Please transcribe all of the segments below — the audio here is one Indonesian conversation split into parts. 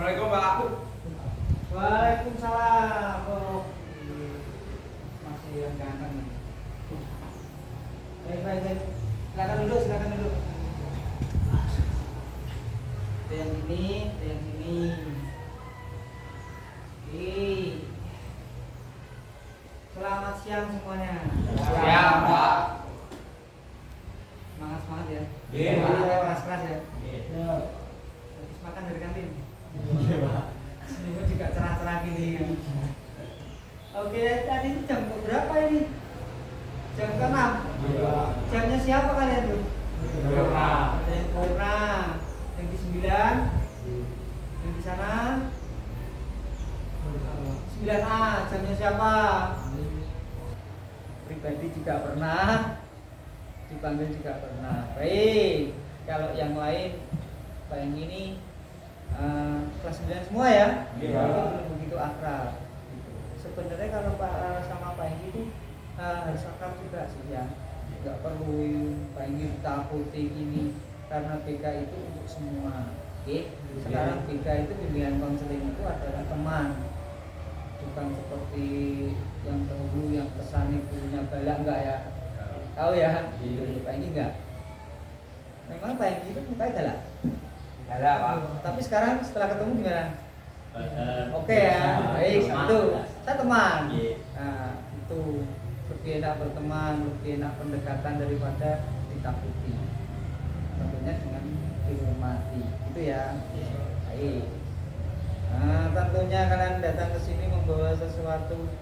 Assalamualaikum Pak. Waalaikumsalam. Oh, masih yang ganteng nih. Baik. Silakan duduk. Ada yang ini. Oke. Selamat siang semuanya. Siang Pak. Semangat ya. Iya, Pak. Keras ya. Iya. Habis makan dari kantin. Iya Pak. Senyumnya juga cerah-cerah gini. Oke, tadi jam berapa ini? Jam ke-6. Iya. Jamnya siapa kalian tuh? Purna. Ada yang Purna. Yang di 9. Yang di sana 9A. Jamnya siapa? Pribadi juga pernah. Dipanggil juga pernah. Baik. Kalau yang lain yang ini kelas 9 semua ya? Iya. Itu belum begitu akrab. Sebenarnya kalau Pak sama Pak Enggi itu harus akrab juga sih ya. Nggak perlu Pak Enggi takuti ini karena BK itu untuk semua. Oke. Sekarang BK itu bimbingan konseling itu adalah teman. Bukan seperti yang dahulu yang kesannya gurunya galak enggak ya? Tahu ya? Pak Enggi enggak? Memang Pak Enggi itu mukanya galak. Galak Pak. Tapi sekarang setelah ketemu gimana? Oke ya, baik, satu. Kita teman. Nah, itu lebih enak berteman, lebih enak pendekatan daripada ditakuti. Tentunya dengan dihormati, itu ya. Baik. Nah, tentunya kalian datang ke sini membawa sesuatu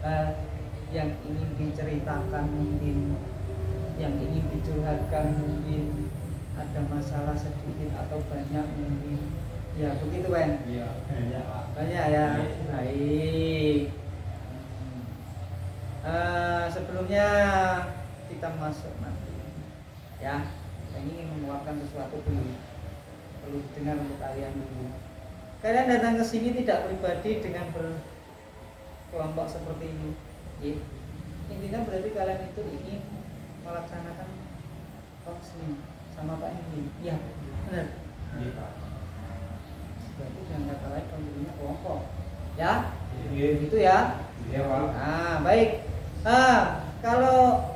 yang ingin diceritakan mungkin, yang ingin dicurhatkan mungkin, ada masalah sedikit atau banyak mungkin. Ya begitu kan? Iya, banyak Pak. Banyak ya. Baik. Sebelumnya kita masuk nanti. Ya, saya ingin menguapkan sesuatu dulu. Perlu dengar untuk kalian dulu. Kalian datang ke sini tidak pribadi dengan berkelompok seperti ini. Ya. Intinya berarti kalian itu ingin melaksanakan konseling sama Pak Enggi. Iya, benar. Iya Pak. Berarti dengan kata lain konselingnya kelompok. Ya? Iya. Gitu ya. Iya Pak. Nah, baik. Kalau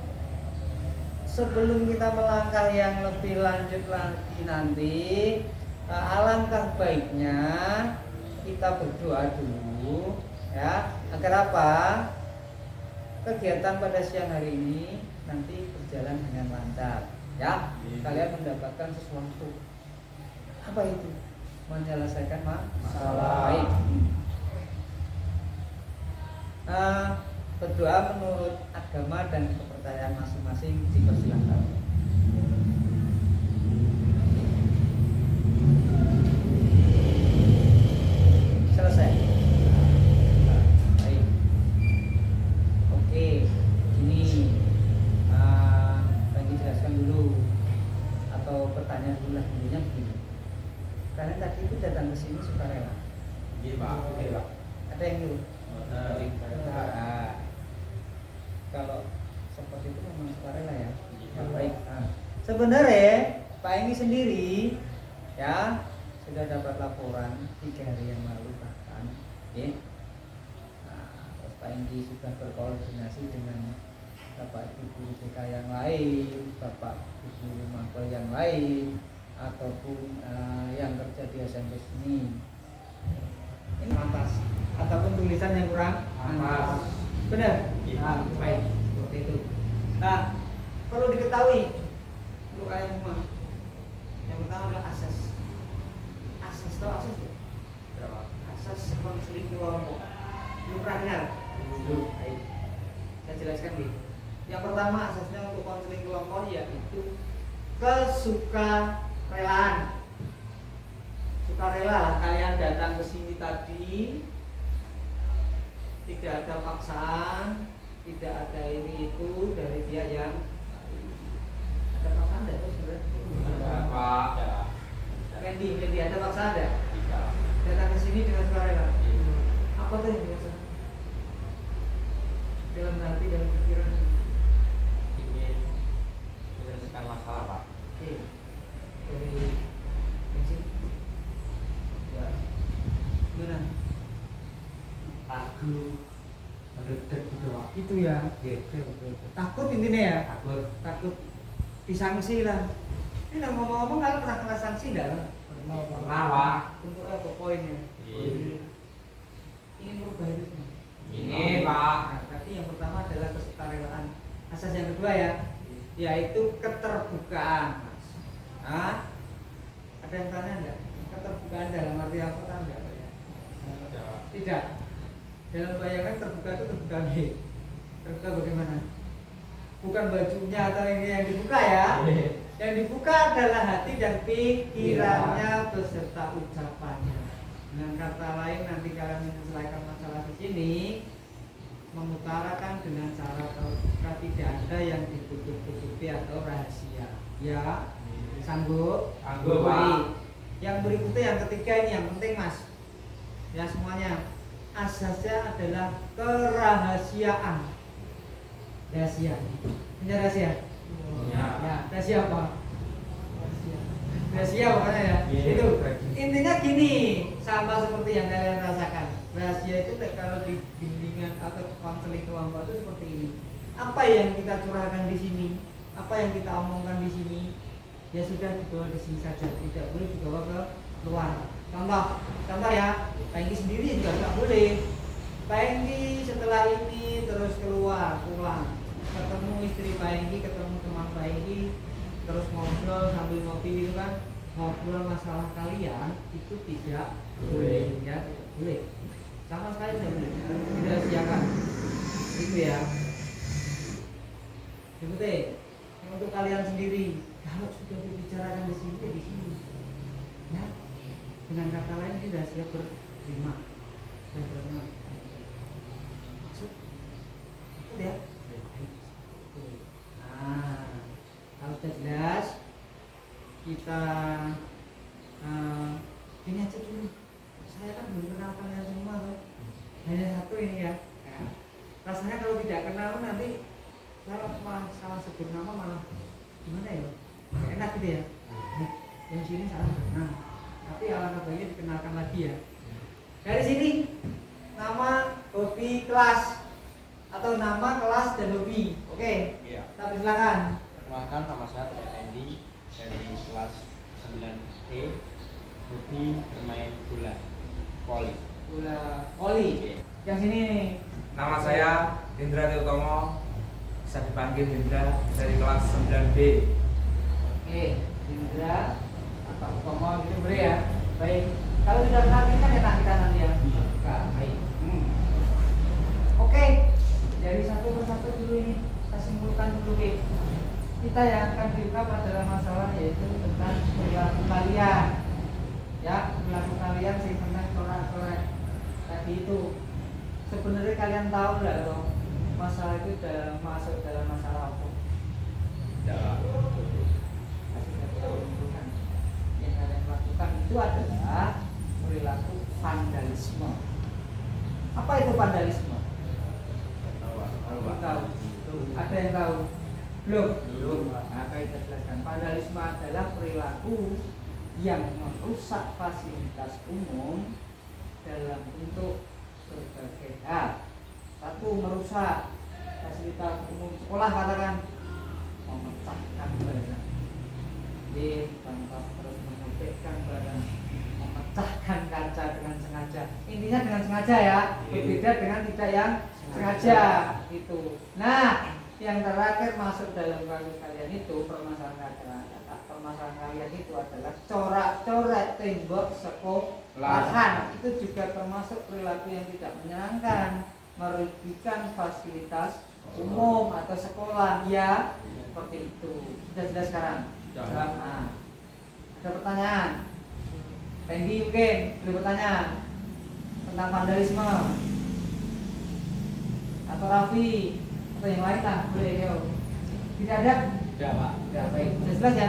sebelum kita melangkah yang lebih lanjut lagi nanti, alangkah baiknya kita berdoa dulu ya, agar apa? Kegiatan pada siang hari ini nanti berjalan dengan lancar ya. Kalian mendapatkan sesuatu. Apa itu? Menyelesaikan masalah. Baik. Berdoa menurut agama dan kepercayaan masing-masing dipersilakan. Selesai. Baik. Oke. Ini lagi jelaskan dulu atau pertanyaan dulu lah, intinya begini. Kalian tadi itu datang ke sini sukarela. Iya Pak. Iya Pak. Ada yang nyuruh? Nah, Kalau seperti itu memang sukarela ya. Iya. Baik. Sebenarnya Pak Enggi sendiri ya sudah dapat laporan 3 hari yang lalu bahkan. Ya. Terus Pak Enggi sudah berkoordinasi dengan Bapak Ibu guru BK yang lain, Bapak Ibu guru mapel yang lain, ataupun yang kerja di SMP sini. Ini atas ataupun tulisan yang kurang Atas. benar. Baik, seperti itu. Nah, perlu diketahui untuk kalian semua. Yang pertama adalah asas. Asas tahu asas ya? Berapa? Asas konseling kelompok. Belum pernah dengar? Baik. Saya jelaskan nih. Yang pertama asasnya untuk konseling kelompok yaitu kesukarelaan. Sukarela lah kalian datang ke sini tadi, tidak ada paksaan, tidak ada ini itu dari dia yang ada paksaan ada tuh sebenarnya. Ada Pak. Kendi ada paksaan ada. Tiga. Datang ke sini dengan sukarela. Apa tuh yang biasa? Dalam hati, dalam pikiran. Ingin menyelesaikan masalah Pak. Oke. Dari sini. Ya. ragu, mendekat gitu Pak. Itu ya. Oke, betul. Takut intinya ya. Takut Disanksi lah. Ini ngomong-ngomong kalian pernah kena sanksi enggak? pernah Pak. Untuk apa poinnya? Iya. Ini merubah itu semua. Ini Pak. Nah, tapi yang pertama adalah kesukarelaan. Asas yang kedua ya, yaitu keterbukaan. Mas. Hah? Ada yang tanya enggak? Keterbukaan dalam arti apa kan enggak? Tidak. Dalam bayangan terbuka itu terbuka nih. Terbuka bagaimana? Bukan bajunya atau ini yang dibuka ya. Yang dibuka adalah hati dan pikirannya beserta ucapannya. Dengan kata lain nanti kalian menyelesaikan masalah di sini mengutarakan dengan cara terbuka, tidak ada yang ditutup-tutupi atau rahasia. Ya, sanggup? Sanggup, Pak. Yang berikutnya yang ketiga ini yang penting Mas. Ya semuanya. Asasnya adalah kerahasiaan. Rahasia. Ini rahasia. Ya. Ya, rahasia apa? Rahasia pokoknya ya. Iya. Itu intinya gini, sama seperti yang kalian rasakan. Rahasia itu kalau di bimbingan atau konseling kelompok itu seperti ini. Apa yang kita curahkan di sini, apa yang kita omongkan di sini, ya sudah dibawa di sini saja, tidak boleh dibawa ke luar. Contoh ya, Pak Enggi sendiri juga nggak boleh. Pak Enggi setelah ini terus keluar, pulang, ketemu istri Pak Enggi, ketemu teman Pak Enggi, terus ngobrol sambil ngopi gitu kan, ngobrol masalah kalian itu tidak boleh, ya tidak boleh, sama sekali tidak boleh, tidak siakan, itu ya. Seperti untuk kalian sendiri, kalau sudah dibicarakan di sini, ya. Dengan kata lain tidak siap berterima dan berterima. Maksud, ya. Nah, kalau sudah jelas, kita ini aja dulu. Saya kan belum kenal kalian semua, loh. Hanya satu ini ya. Rasanya kalau tidak kenal nanti kalau malah salah sebut nama malah gimana ya? Gak enak gitu ya. Yang sini salah. Nah. Tapi alangkah baiknya dikenalkan lagi ya. Dari sini nama, hobi, kelas atau nama, kelas dan hobi. Oke. Iya. Tapi silakan. Perkenalkan, nama saya Teddy Andy dari kelas 9E. Hobi bermain bola voli. Bola voli. Yang sini Nama saya Indra Teutomo, bisa dipanggil Indra, dari kelas 9B. Oke, Indra atau Tomo gitu boleh ya. Baik. Kalau sudah kenal ini kan enak kita nanti ya. Baik. Oke. Dari satu persatu dulu ini kita simpulkan dulu kita yang akan diungkap adalah masalah yaitu tentang perilaku kalian. Ya, perilaku kalian sih pernah corak-corak tadi itu. Sebenarnya kalian tahu nggak loh masalah itu masuk dalam masalah apa? Ya. Yang kalian lakukan itu adalah perilaku vandalisme. Apa itu vandalisme? Tahu. Ada yang tahu? Belum. Nah, kita jelaskan. Vandalisme adalah perilaku yang merusak fasilitas umum dalam bentuk berbagai hal. Satu, merusak fasilitas umum sekolah, katakan memecahkan barang, tanpa terus mengobekkan barang, memecahkan kaca dengan sengaja. Intinya dengan sengaja ya, berbeda dengan tidak yang sengaja itu. Nah, yang terakhir masuk dalam kasus kalian itu permasalahan kalian itu adalah corak-coret tembok sekolahan. Itu juga termasuk perilaku yang tidak menyenangkan, merugikan fasilitas umum atau sekolah ya, seperti itu. Sudah jelas sekarang? Nah, ada pertanyaan? Randy mungkin boleh bertanya tentang vandalisme, atau Raffi atau yang lain lah, boleh yo. Tidak ada? Tidak, Pak. Ya, baik. Sudah jelas ya?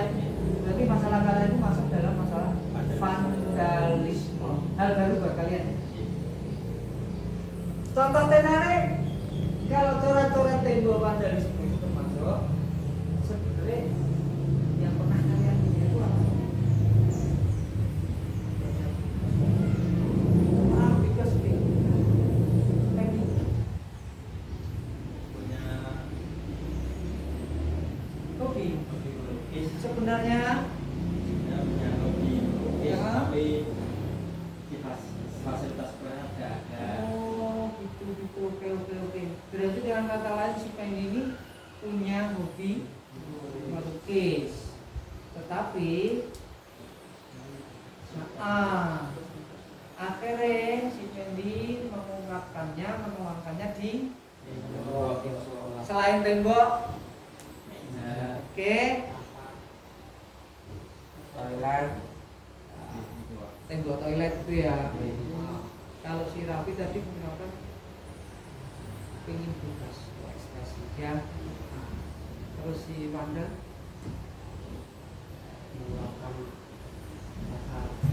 Berarti masalah kalian itu masuk dalam masalah vandalisme. Hal baru buat kalian. Contoh tenare, kalau coret-coret tembok vandalisme itu termasuk sebenarnya yang pernah kalian lihat itu apa? Berarti dengan kata lain si Pendi ini punya hobi melukis. Tetapi akhirnya si Pendi menuangkannya di selain tembok. Oke. Toilet. Tembok toilet itu ya. Kalau si Raffi tadi mengatakan pengen bebas ekspresi ya. Terus si Wanda.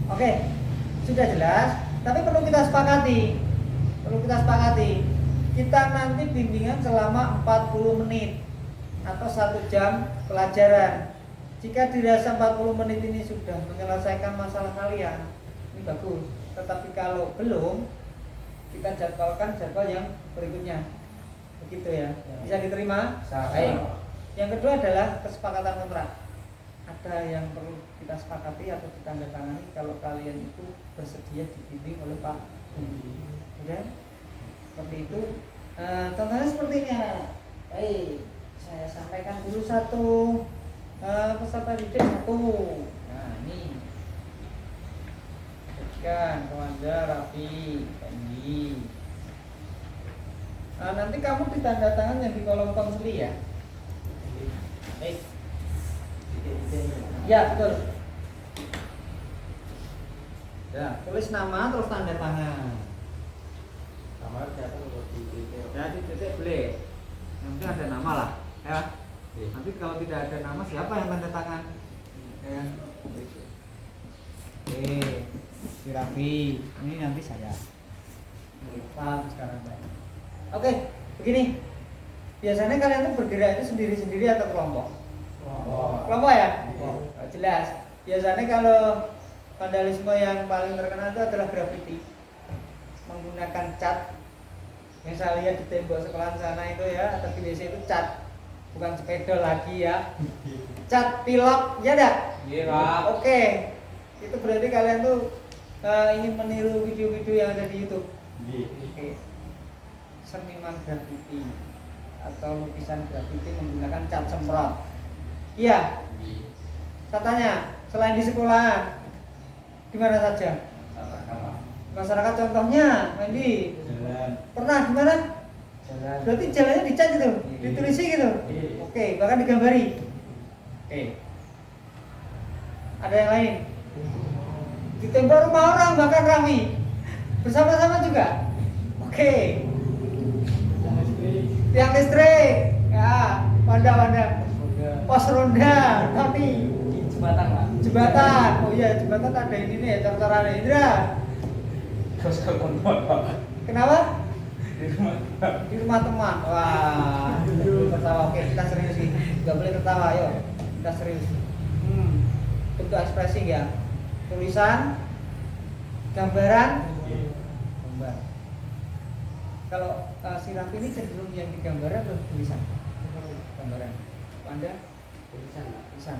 Oke, sudah jelas. Tapi perlu kita sepakati. Kita nanti bimbingan selama 40 menit atau 1 jam pelajaran. Jika dirasa 40 menit ini sudah menyelesaikan masalah kalian, ini bagus. Tetapi kalau belum, kita jadwalkan jadwal yang berikutnya. Begitu ya. Bisa diterima? Baik. Yang kedua adalah kesepakatan kontrak. Ada yang perlu kita sepakati atau ditandatangani kalau kalian itu bersedia dibimbing oleh Pak Budi. Ya? Seperti itu. Contohnya seperti ini. Baik, saya sampaikan dulu satu. Peserta didik 1. Nah ini kan Wanda, Raffi, Pendi. Nanti kamu ditandatangan yang di kolom konsili ya. Baik. Ya betul. Ya tulis nama terus tanda tangan. Sama siapa kalau di titik? Ya di titik boleh. Nanti ada nama lah. Ya. Nanti kalau tidak ada nama siapa yang tanda tangan? Ya. Si Raffi, ini nanti saya. Paham sekarang Pak. Oke, begini. Biasanya kalian tuh bergerak itu sendiri-sendiri atau kelompok? Kelompok ya? Jelas. Biasanya kalau vandalisme yang paling terkenal itu adalah graffiti. Menggunakan cat. Yang saya lihat di tembok sekolahan sana itu ya, atau di WC itu cat. Bukan sepeda lagi ya. Cat pilok, ya enggak? Iya, Pak. Oke. Itu berarti kalian tuh ingin meniru video-video yang ada di YouTube. Oke. Seniman graffiti atau lukisan graffiti menggunakan cat semprot. Iya. Katanya selain di sekolah, di mana saja? Masyarakat contohnya, Wendy. Pernah di mana? Jalan. Berarti jalannya dicat gitu, ditulisi gitu. Oke, bahkan digambari. Oke. Ada yang lain? Di tembok rumah orang bahkan ramai. Bersama-sama juga. Oke. Tiang listrik. Ya, Wanda. Pos ronda, tapi Jembatan, Pak. jembatan. Oh iya, jembatan ada ini nih, cara-cara Indra. Kenapa? Di rumah teman. Wah, tertawa. Oke, kita serius sih. Gak boleh tertawa, ayo. Kita serius. Bentuk ekspresi ya. Tulisan, gambaran, gambar. Kalau si Raffi ini cenderung yang digambar atau tulisan? Gambaran. Anda? Tulisan.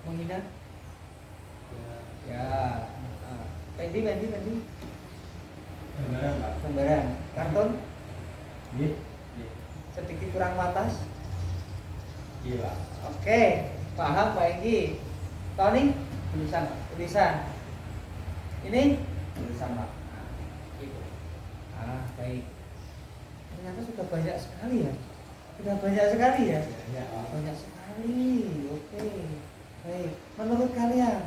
Menghina? Ya. Pendi. Gambaran. Kartun? Sedikit kurang watas? Iya. Oke, paham Pak Enggi. Tony? Tulisan. Ini? Tulisan Pak. Baik. Ternyata sudah banyak sekali ya. Banyak sekali. Oke. Baik. Menurut kalian,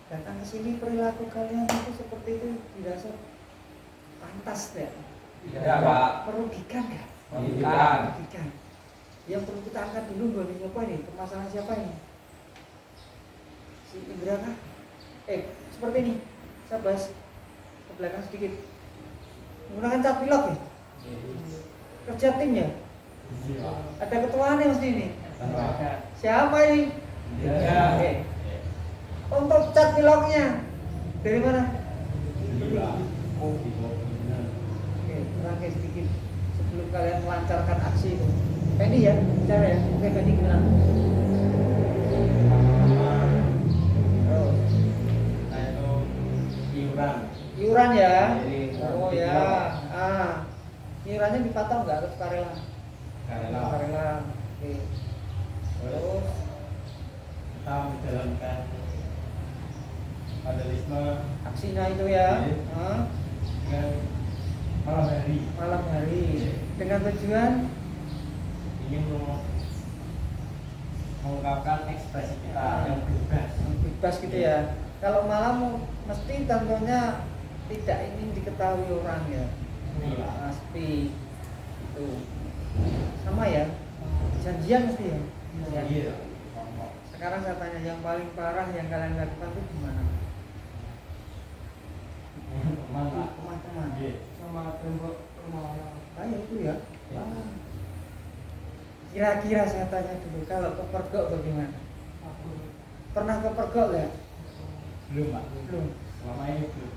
datang ke sini perilaku kalian itu seperti itu dirasa pantas ya? Tidak, Pak. Merugikan nggak? Merugikan. Yang perlu kita angkat dulu buat siapa ini? Permasalahan siapa ini? Si Indra kah? Seperti ini. Saya bahas ke belakang sedikit. Menggunakan cat pilok ya? Kerja tim ya? Ada ketuanya mesti ini. Siapa ini? Oke. Untuk cat piloknya dari mana? Oke, rangkai sedikit sebelum kalian melancarkan aksi itu. Pendi ya, bicara ya. Oke, Pendi gimana? Iuran ya. Oh ya. iurannya dipatok nggak ke sukarela? Sukarela. Sukarela. Oke. Terus Kita menjalankan vandalisme aksinya itu ya. Iya. Hah? dengan malam hari. Malam hari dengan tujuan Ingin mengungkapkan ekspresi kita yang bebas. bebas gitu ya. Kalau malam mesti tentunya tidak ingin diketahui orang ya. Iya. Pasti itu sama ya. Janjian mesti ya. Iya. Sekarang saya tanya yang paling parah yang kalian lakukan itu gimana? Teman-teman. Teman-teman. Iya. Sama tembok rumah orang. Kayak itu ya. Ya. Wah. Kira-kira saya tanya dulu, kalau kepergok bagaimana? Aku Pernah kepergok ya? Belum, Pak. Belum. Selama ini belum.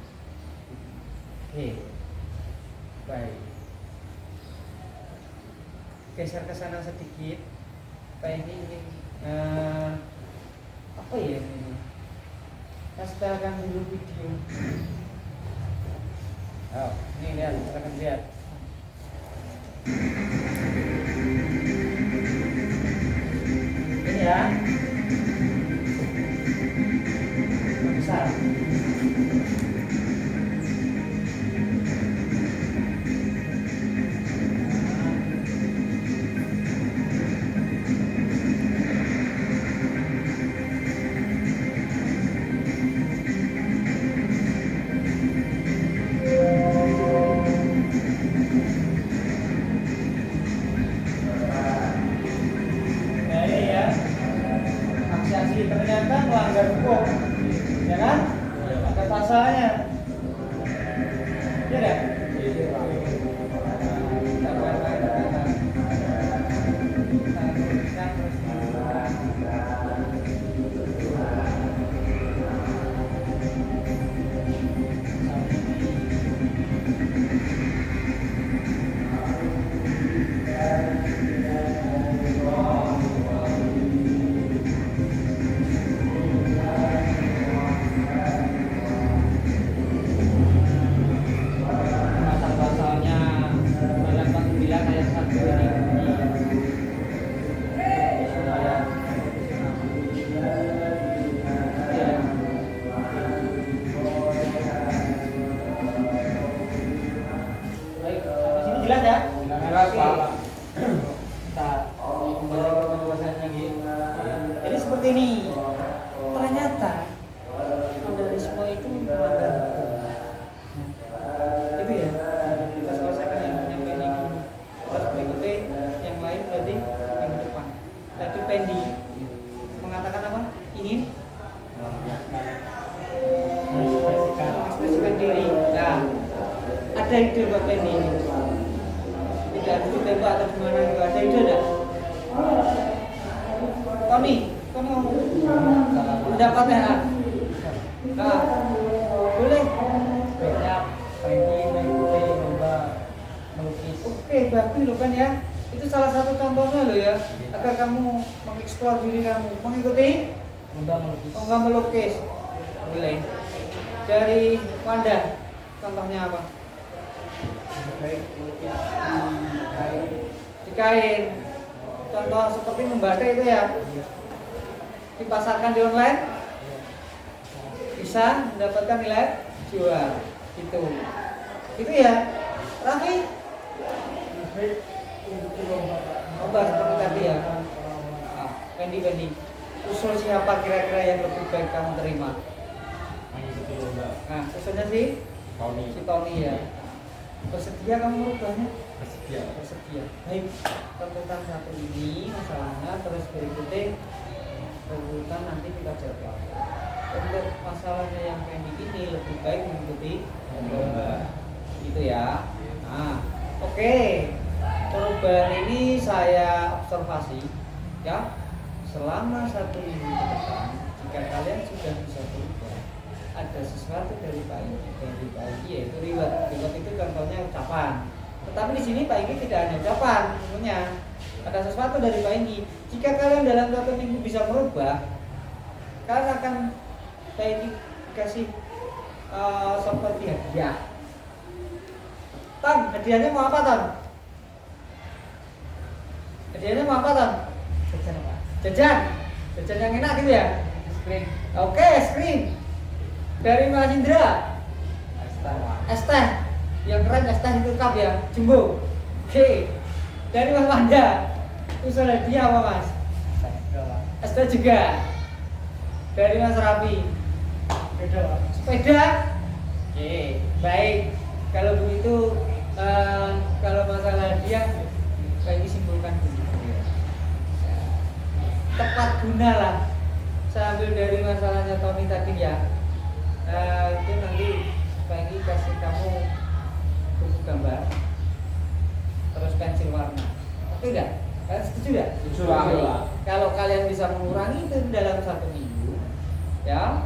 Oke. Baik. Geser ke sana sedikit. Pak ini apa ya ini? Saya setelkan dulu video. Oh, ini lihat, silakan lihat. Ini ya. Besar. Nah ini ya, aksi-aksi ternyata melanggar hukum, ya kan? Ada pasalnya, ya kan? Pasal-pasalnya dalam 49 ayat 1 ini. Supaya ya. Baik, sampai sini jelas ya? Jelas, Pak. Kita kembali ke pembahasan lagi. Jadi seperti ini. Ternyata vandalisme itu melanggar hukum. Itu ya. Kita selesaikan yang penyampaian ini. Terus berikutnya yang lain berarti minggu depan. Tadi Pendi mengatakan apa? Ingin mengekspresikan diri. Nah, ada ide buat Pendi ini. Tidak ada ditembak atau gimana gitu. Ada ide enggak? Tony, kamu pendapatnya? Nah, boleh. Banyak Pendi mengikuti lomba melukis. Oke, bagus loh kan ya. Itu salah satu contohnya loh ya. Agar kamu mengeksplor diri kamu, mengikuti lomba melukis. Boleh. Dari Wanda, contohnya apa? Di kain. Contoh seperti membatik itu ya. Dipasarkan di online bisa mendapatkan nilai jual gitu. Itu ya. Raffi lomba seperti tadi ya. Pendi usul siapa kira-kira yang lebih baik kamu terima? Mengikuti lomba. Nah, usulnya si Tony ya. Bersedia kamu merubahnya? Bersedia. Bersedia. Baik, tuntutan satu ini masalahnya, terus berikutnya tuntutan nanti kita jawab. Untuk masalahnya yang pendek ini lebih baik mengikuti lomba. Gitu ya. Nah, oke. Perubahan ini saya observasi ya. Selama 1 minggu ke depan, jika kalian sudah bisa berubah, ada sesuatu dari Pak Igi yaitu reward. Reward itu contohnya ucapan. Tetapi di sini Pak Igi tidak hanya ucapan, sebenarnya ada sesuatu dari Pak Igi. Jika kalian dalam 1 minggu bisa merubah, kalian akan Pak Igi kasih seperti hadiah. Tan, hadiahnya mau apa Tan? Hadiahnya mau apa Ton? Jajan apa? Jajan. Jajan yang enak gitu ya. Screen. Oke, es krim dari Mas Indra. Es teh yang keren, es teh itu cup ya, jumbo. Oke, dari Mas Wanda. Usul hadiah apa Mas? Es teh juga. Dari Mas Rafi. Beda. Sepeda. Oke, baik. Kalau begitu, kalau masalah hadiah, kayak disimpulkan dulu. Tepat guna lah. Saya ambil dari masalahnya Tommy tadi ya. Itu nanti Peggy kasih kamu buku gambar, terus pensil warna. Oke enggak? Kalian setuju ya? Setuju, Pak. Kalau kalian bisa mengurangi itu dalam 1 minggu, ya,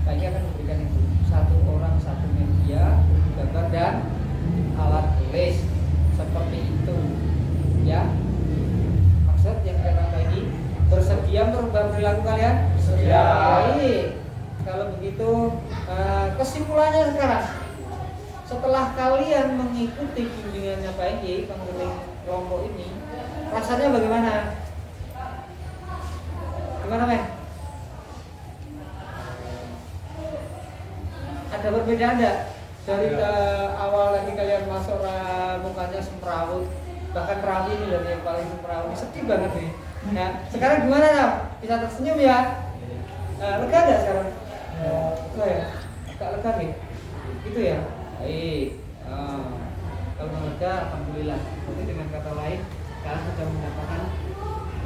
Peggy akan memberikan itu 1 orang 1 media, buku gambar dan alat tulis seperti itu, ya. Maksud yang kata Peggy, bersedia merubah perilaku kalian? Bersedia. Baik. Kalau begitu, kesimpulannya sekarang, setelah kalian mengikuti bimbingannya Peggy, penggiling kelompok ini, rasanya bagaimana? Gimana, Meh? Ada perbedaan enggak? Dari ke awal lagi kalian masuk mukanya semrawut, bahkan Rawi ini loh yang paling semrawut, sedih banget nih. Nah, sekarang gimana Ram? Bisa tersenyum ya? Lega nggak sekarang? Lega ya? Agak lega nih? Gitu ya? Baik. Kalau lega, alhamdulillah. Tapi dengan kata lain, kalian sudah mendapatkan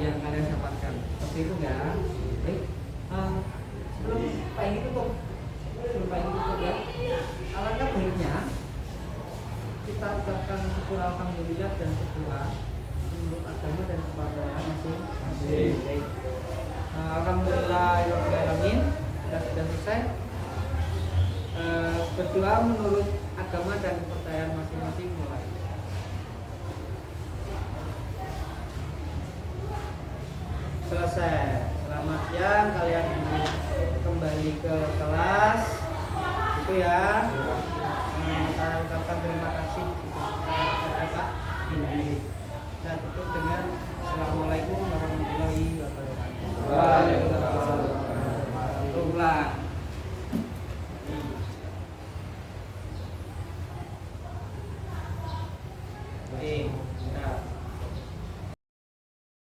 yang kalian dapatkan. Seperti itu nggak? Baik. Sebelum Pak ini tutup, ya. Alangkah baiknya kita ucapkan syukur alhamdulillah dan berdoa menurut agama dan kepercayaan masing-masing. Alhamdulillahirobbilalamin, kita sudah selesai. Berdoa menurut agama dan kepercayaan masing-masing mulai. Selesai. Selamat siang, kalian kembali ke kelas. Itu ya. Saya ucapkan terima kasih kepada Pak Indi. Saya tutup dengan Assalamualaikum warahmatullahi wabarakatuh.